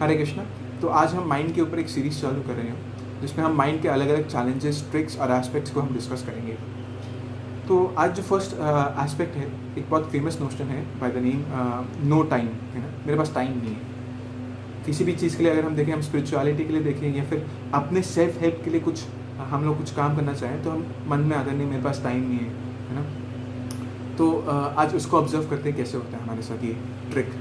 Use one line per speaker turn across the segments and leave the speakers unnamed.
हरे कृष्णा। तो आज हम माइंड के ऊपर एक सीरीज़ चालू कर रहे हैं जिसमें हम माइंड के अलग अलग चैलेंजेस, ट्रिक्स और एस्पेक्ट्स को हम डिस्कस करेंगे। तो आज जो फर्स्ट एस्पेक्ट है, एक बहुत फेमस नोशन है by the name no time, है ना। मेरे पास टाइम नहीं है किसी भी चीज़ के लिए। अगर हम देखें, हम स्पिरिचुअलिटी के लिए देखें या फिर अपने सेल्फ हेल्प के लिए कुछ हम लोग कुछ काम करना चाहें, तो हम मन में आता नहीं मेरे पास टाइम नहीं है ना। तो आज उसको ऑब्जर्व करते हैं कैसे होता है हमारे साथ ये ट्रिक।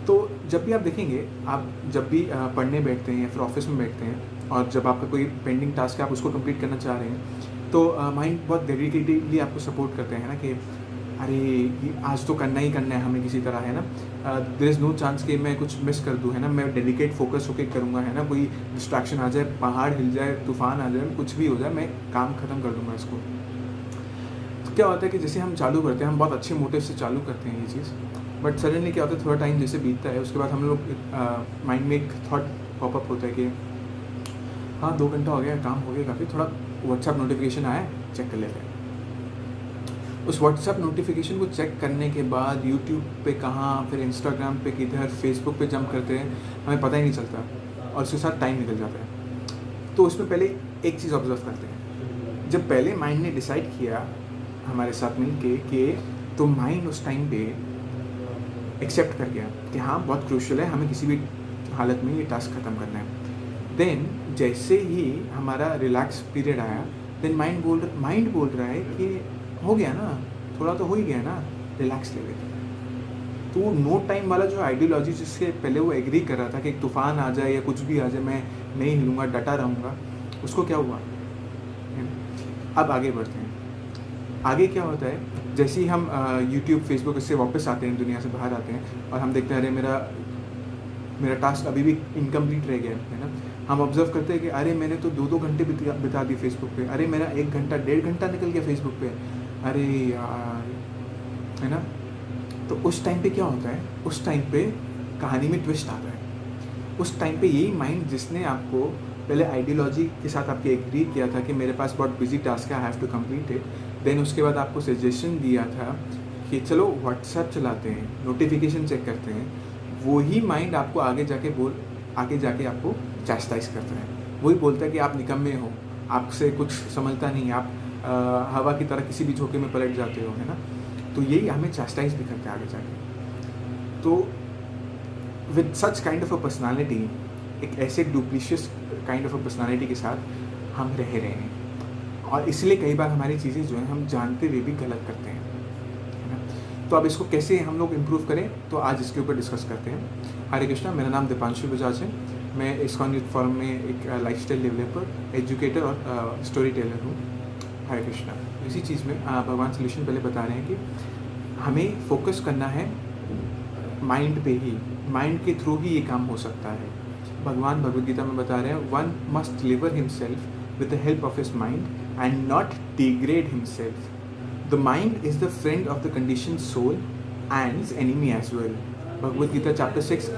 तो जब भी आप देखेंगे, आप जब भी पढ़ने बैठते हैं या फिर ऑफिस में बैठते हैं और जब आपका कोई पेंडिंग टास्क है आप उसको कंप्लीट करना चाह रहे हैं, तो माइंड बहुत डेडिकेटेडली आपको सपोर्ट करते हैं ना कि अरे ये आज तो करना ही करना है हमें किसी तरह, है ना। देयर इज़ नो चांस कि मैं कुछ मिस कर दूँ, है ना। मैं डेडिकेट फोकस होकर करूँगा, है ना। कोई डिस्ट्रैक्शन आ जाए, पहाड़ हिल जाए, तूफान आ जाए, कुछ भी हो जाए, मैं काम ख़त्म कर दूँगा इसको। तो क्या होता है कि जैसे हम चालू करते हैं, हम बहुत अच्छे मोटिव से चालू करते हैं ये चीज़, बट सडनली क्या होता है, थोड़ा टाइम जैसे बीतता है उसके बाद हम लोग माइंड में एक थॉट पॉपअप होता है कि हाँ 2 घंटा हो गया, काम हो गया काफ़ी, थोड़ा व्हाट्सएप नोटिफिकेशन आया है, चेक कर लेते हैं। उस व्हाट्सएप नोटिफिकेशन को चेक करने के बाद यूट्यूब पे कहाँ, फिर इंस्टाग्राम पे किधर, फेसबुक पे जंप करते हैं, हमें पता ही नहीं चलता और उसके साथ टाइम निकल जाता है। तो उसमें पहले एक चीज़ ऑब्जर्व करते हैं। जब पहले माइंड ने डिसाइड किया हमारे साथ मिल के कि तो माइंड उस टाइम पे एक्सेप्ट कर गया कि हाँ बहुत क्रूशियल है, हमें किसी भी हालत में ये टास्क ख़त्म करना है। देन जैसे ही हमारा रिलैक्स पीरियड आया, देन माइंड बोल रहा है कि हो गया ना, थोड़ा तो हो ही गया ना, रिलैक्स ले लेते हैं। तो वो नो टाइम वाला जो आइडियोलॉजी जिससे पहले वो एग्री कर रहा था कि एक तूफान आ जाए या कुछ भी आ जाए मैं नहीं हिलूँगा, डटा रहूँगा, उसको क्या हुआ। अब आगे बढ़ते हैं। आगे क्या होता है, जैसे ही हम यूट्यूब, फेसबुक से वापस आते हैं, दुनिया से बाहर आते हैं और हम देखते हैं अरे मेरा टास्क अभी भी इनकम्प्लीट रह गया है ना। हम ऑब्जर्व करते हैं कि अरे मैंने तो 2-2 घंटे बिता दिए फेसबुक पे, अरे मेरा 1 घंटा 1.5 घंटा निकल गया फेसबुक पे, अरे यार, है ना। तो उस टाइम पे क्या होता है, उस टाइम पे कहानी में ट्विस्ट आता है। उस टाइम पे यही माइंड जिसने आपको पहले आइडियोलॉजी के साथ आपके एग्री किया था कि मेरे पास बहुत बिजी टास्क है, I have to complete it, then उसके बाद आपको सजेशन दिया था कि चलो व्हाट्सएप चलाते हैं, नोटिफिकेशन चेक करते हैं, वही माइंड आपको आगे जाके आपको चैस्टाइज करता है। वही बोलता है कि आप निकम्मे हो, आपसे कुछ समझता नहीं, आप हवा की तरह किसी भी झोंके में पलट जाते हो, है ना। तो यही हमें चैस्टाइज भी करता है आगे जाके। तो with such kind of a personality, एक ऐसे डुप्लीशियस काइंड ऑफ अ पर्सनालिटी के साथ हम रह रहे हैं और इसलिए कई बार हमारी चीज़ें जो हैं हम जानते हुए भी गलत करते हैं, है ना। तो अब इसको कैसे हम लोग इम्प्रूव करें, तो आज इसके ऊपर डिस्कस करते हैं। हरे कृष्णा, मेरा नाम दीपांशु बजाज है। मैं इस्कॉन यूथ फोरम में एक लाइफस्टाइल डेवलपर, एजुकेटर और स्टोरी टेलर हूँ। हरे कृष्णा। इसी चीज़ में भगवान सोल्यूशन पहले बता रहे हैं कि हमें फोकस करना है माइंड पे ही, माइंड के थ्रू ही ये काम हो सकता है। भगवान भगवद गीता में बता रहे हैं, one must deliver himself with the help of his mind and not degrade himself. The mind is the friend of the condition soul and is enemy as well. Bhagavad Gita chapter 6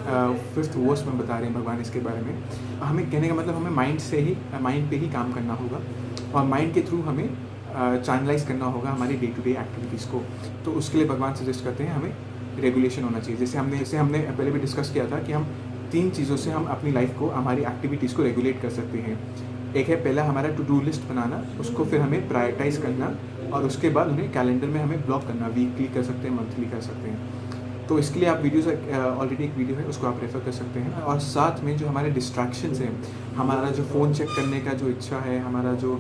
5th verse में बता रहे हैं भगवान इसके बारे में। हमें कहने का मतलब हमें माइंड पे ही काम करना होगा और माइंड के थ्रू हमें चैनलाइज करना होगा हमारी डे टू डे एक्टिविटीज़ को। तो उसके लिए भगवान सजेस्ट करते हैं हमें रेगुलेशन होना चाहिए। जैसे हमने पहले भी डिस्कस किया था कि हम 3 चीज़ों से हम अपनी लाइफ को, हमारी एक्टिविटीज़ को रेगुलेट कर सकते हैं। एक है पहला हमारा टू डू लिस्ट बनाना, उसको फिर हमें प्रायोरिटाइज करना और उसके बाद उन्हें कैलेंडर में हमें ब्लॉक करना, वीकली कर सकते हैं, मंथली कर सकते हैं। तो इसके लिए आप वीडियोस, ऑलरेडी एक वीडियो है उसको आप रेफर कर सकते हैं। और साथ में जो हमारे डिस्ट्रैक्शंस हैं, हमारा जो फ़ोन चेक करने का जो इच्छा है, हमारा जो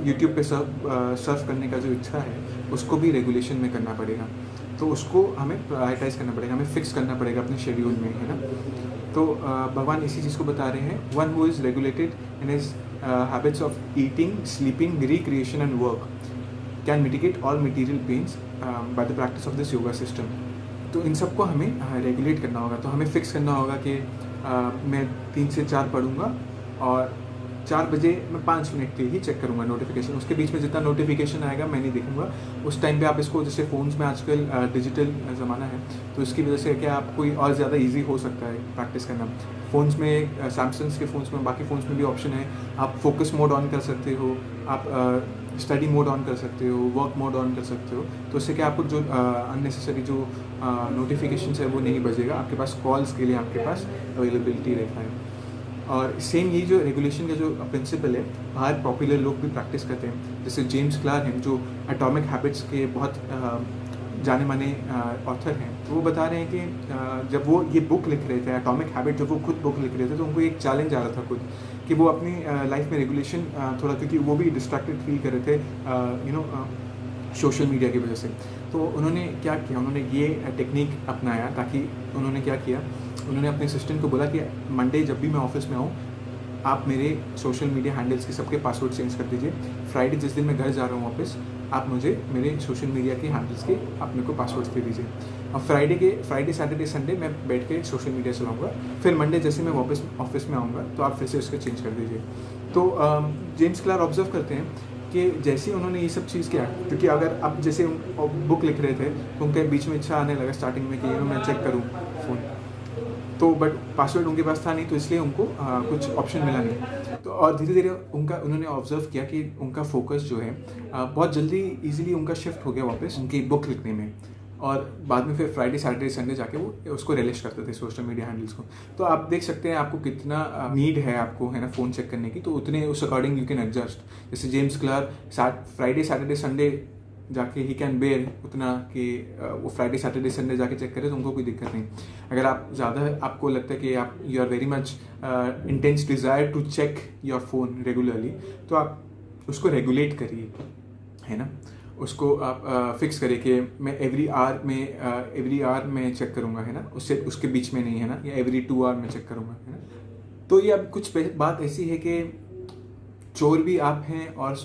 यूट्यूब पे सर्फ करने का जो इच्छा है, उसको भी रेगुलेशन में करना पड़ेगा। तो उसको हमें प्रायोरिटाइज करना पड़ेगा, हमें फिक्स करना पड़ेगा अपने शेड्यूल में, है ना। तो भगवान इसी चीज़ को बता रहे हैं, one who is regulated in his habits of eating, sleeping, recreation and work can mitigate all material pains by the practice of this yoga system. तो इन सबको हमें रेगुलेट करना होगा। तो हमें फिक्स करना होगा कि मैं 3 से 4 पढ़ूँगा और 4 बजे मैं 5 मिनट के ही चेक करूँगा नोटिफिकेशन। उसके बीच में जितना नोटिफिकेशन आएगा मैं नहीं देखूँगा। उस टाइम पे आप इसको, जैसे फ़ोन्स में आजकल डिजिटल ज़माना है, तो इसकी वजह से क्या आपको और ज़्यादा ईजी हो सकता है प्रैक्टिस करना। फ़ोन्स में, सैमसंग्स के फ़ोन्स में, बाकी फ़ोन्स में भी ऑप्शन है, आप फोकस मोड ऑन कर सकते हो, आप स्टडी मोड ऑन कर सकते हो, वर्क मोड ऑन कर सकते हो। तो इससे क्या आपको जो अननेसेसरी जो नोटिफिकेशन है वो नहीं बजेगा, आपके पास कॉल्स के लिए आपके पास अवेलेबिलिटी रहता है। और सेम ये जो रेगुलेशन का जो प्रिंसिपल है बाहर पॉपुलर लोग भी प्रैक्टिस करते हैं, जैसे जेम्स क्लार्क हैं जो एटॉमिक हैबिट्स के बहुत जाने माने ऑथर हैं। तो वो बता रहे हैं कि जब वो ये बुक लिख रहे थे एटॉमिक हैबिट, जब वो खुद बुक लिख रहे थे तो उनको एक चैलेंज आ रहा था खुद कि वो अपनी लाइफ में रेगुलेशन थोड़ा, क्योंकि वो भी डिस्ट्रैक्टेड फील कर रहे थे सोशल मीडिया की वजह से। तो उन्होंने क्या किया, उन्होंने ये टेक्निक अपनाया ताकि उन्होंने क्या किया, उन्होंने अपने असिस्टेंट को बोला कि मंडे जब भी मैं ऑफिस में आऊँ आप मेरे सोशल मीडिया हैंडल्स के सबके पासवर्ड चेंज कर दीजिए। फ्राइडे जिस दिन मैं घर जा रहा हूँ वापस, आप मुझे मेरे सोशल मीडिया के हैंडल्स के आप मेरे को पासवर्ड्स दे दीजिए। और फ्राइडे सैटरडे संडे मैं बैठ के सोशल मीडिया चलाऊँगा, फिर मंडे जैसे मैं वापस ऑफिस में आऊँगा तो आप फिर से उसको चेंज कर दीजिए। तो जेम्स क्लार्क ऑब्जर्व करते हैं कि जैसे ही उन्होंने ये सब चीज़ किया, क्योंकि अगर अब जैसे बुक लिख रहे थे तो उनके बीच में इच्छा आने लगा स्टार्टिंग में कि मैं चेक करूँ फ़ोन, तो बट पासवर्ड उनके पास था नहीं, तो इसलिए उनको कुछ ऑप्शन मिला नहीं। तो और धीरे धीरे उन्होंने ऑब्जर्व किया कि उनका फोकस जो है बहुत जल्दी इजीली उनका शिफ्ट हो गया वापस उनकी बुक लिखने में, और बाद में फिर फ्राइडे सैटरडे संडे जाके वो उसको रिलिश करते थे सोशल मीडिया हैंडल्स को। तो आप देख सकते हैं आपको कितना नीड है आपको, है ना, फ़ोन चेक करने की, तो उतने उस अकॉर्डिंग यू कैन एडजस्ट। जैसे James Clark Friday Saturday Sunday जाके ही कैन बेयर उतना कि वो फ्राइडे सैटरडे संडे जाके चेक करें तो उनको कोई दिक्कत नहीं। अगर आप ज़्यादा आपको लगता है कि आप you are very much intense desire to check your phone regularly, तो आप उसको रेगुलेट करिए, है ना, उसको आप फिक्स करिए कि मैं एवरी आवर में चेक करूँगा, है ना, उससे उसके बीच में नहीं, है ना, या एवरी 2 आवर में चेक करूँगा, है ना। तो ये अब कुछ बात ऐसी है कि चोर भी आप हैं और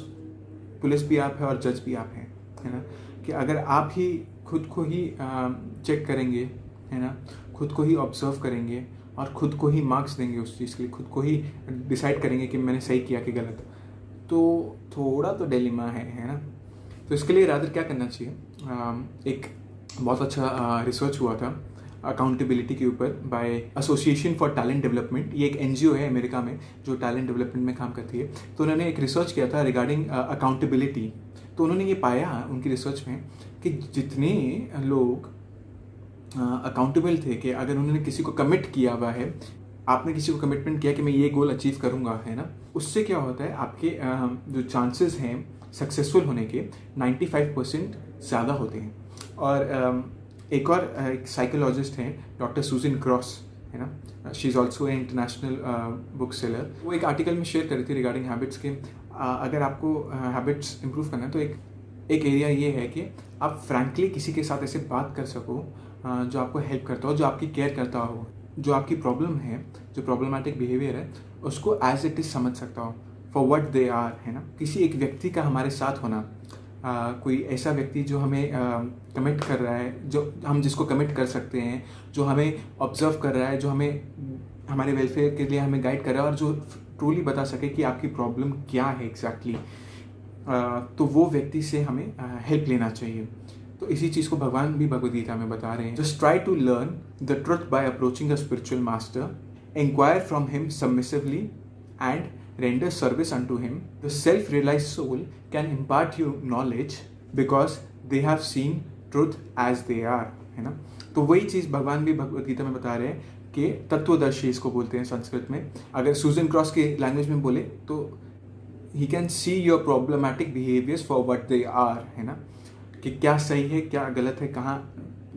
पुलिस भी आप है और जज भी आप हैं, है ना, कि अगर आप ही खुद को ही चेक करेंगे, है ना, खुद को ही ऑब्जर्व करेंगे और खुद को ही मार्क्स देंगे उस चीज़ के लिए, खुद को ही डिसाइड करेंगे कि मैंने सही किया कि गलत, तो थोड़ा तो डिलेमा है ना। तो इसके लिए रादर क्या करना चाहिए, एक बहुत अच्छा रिसर्च हुआ था अकाउंटेबिलिटी के ऊपर by association for talent development. ये एक एनजीओ है अमेरिका में जो टैलेंट डेवलपमेंट में काम करती है। तो उन्होंने एक रिसर्च किया था रिगार्डिंग अकाउंटेबिलिटी। तो उन्होंने ये पाया उनकी रिसर्च में कि जितने लोग अकाउंटेबल थे, कि अगर उन्होंने किसी को कमिट किया हुआ है, आपने किसी को कमिटमेंट किया कि मैं ये गोल अचीव करूँगा, है ना, उससे क्या होता है आपके जो चांसेस हैं सक्सेसफुल होने के 95% ज़्यादा होते हैं। और एक साइकोलॉजिस्ट हैं डॉक्टर सुजन क्रॉस, है ना, she is also a international book seller. वो एक आर्टिकल में शेयर कर रही थी रिगार्डिंग हैबिट्स के अगर आपको हैबिट्स इंप्रूव करना है तो एक एरिया ये है कि आप फ्रैंकली किसी के साथ ऐसे बात कर सको जो आपको हेल्प करता हो, जो आपकी केयर करता हो, जो आपकी प्रॉब्लम है, जो प्रॉब्लमेटिक बिहेवियर है उसको एज इट इज़ समझ सकता हो फॉर व्हाट दे आर, है ना। किसी एक व्यक्ति का हमारे साथ होना, कोई ऐसा व्यक्ति जो हमें कमिट कर रहा है, जो हम जिसको कमिट कर सकते हैं, जो हमें ऑब्जर्व कर रहा है, जो हमें हमारे वेलफेयर के लिए हमें गाइड कर रहा है और जो ट्रूली बता सके कि आपकी प्रॉब्लम क्या है एग्जैक्टली, तो वो व्यक्ति से हमें हेल्प लेना चाहिए। तो इसी चीज़ को भगवान भी भगवद गीता में बता रहे हैं। Just try to learn the truth by approaching a spiritual master, inquire from him submissively and render service unto him. The self-realized soul can impart you knowledge because they have seen truth as they are, है ना। तो वही चीज़ भगवान भी भगवद गीता में बता रहे हैं कि तत्वदर्शी इसको बोलते हैं संस्कृत में। अगर सुजन क्रॉस के लैंग्वेज में बोले तो he can see your problematic behaviors for what they are, है ना, कि क्या सही है क्या गलत है, कहाँ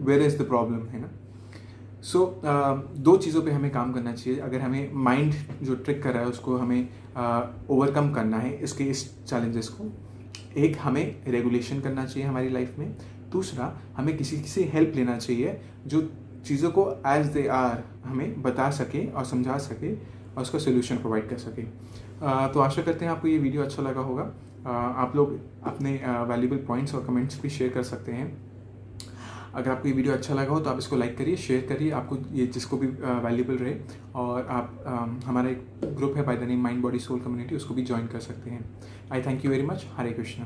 where is the problem, है ना। सो दो चीज़ों पे हमें काम करना चाहिए अगर हमें माइंड जो ट्रिक कर रहा है उसको हमें ओवरकम करना है इस चैलेंजेस को। एक, हमें रेगुलेशन करना चाहिए हमारी लाइफ में। दूसरा, हमें किसी से हेल्प लेना चाहिए जो चीज़ों को एज दे आर हमें बता सके और समझा सके और उसका सोल्यूशन प्रोवाइड कर सके। तो आशा करते हैं आपको ये वीडियो अच्छा लगा होगा। आप लोग अपने वैल्यूबल पॉइंट्स और कमेंट्स भी शेयर कर सकते हैं। अगर आपको ये वीडियो अच्छा लगा हो तो आप इसको लाइक करिए, शेयर करिए, आपको ये जिसको भी वैल्यूबल रहे। और आप हमारा एक ग्रुप है by the name mind body soul community, उसको भी ज्वाइन कर सकते हैं। I thank you very much. Hare Krishna.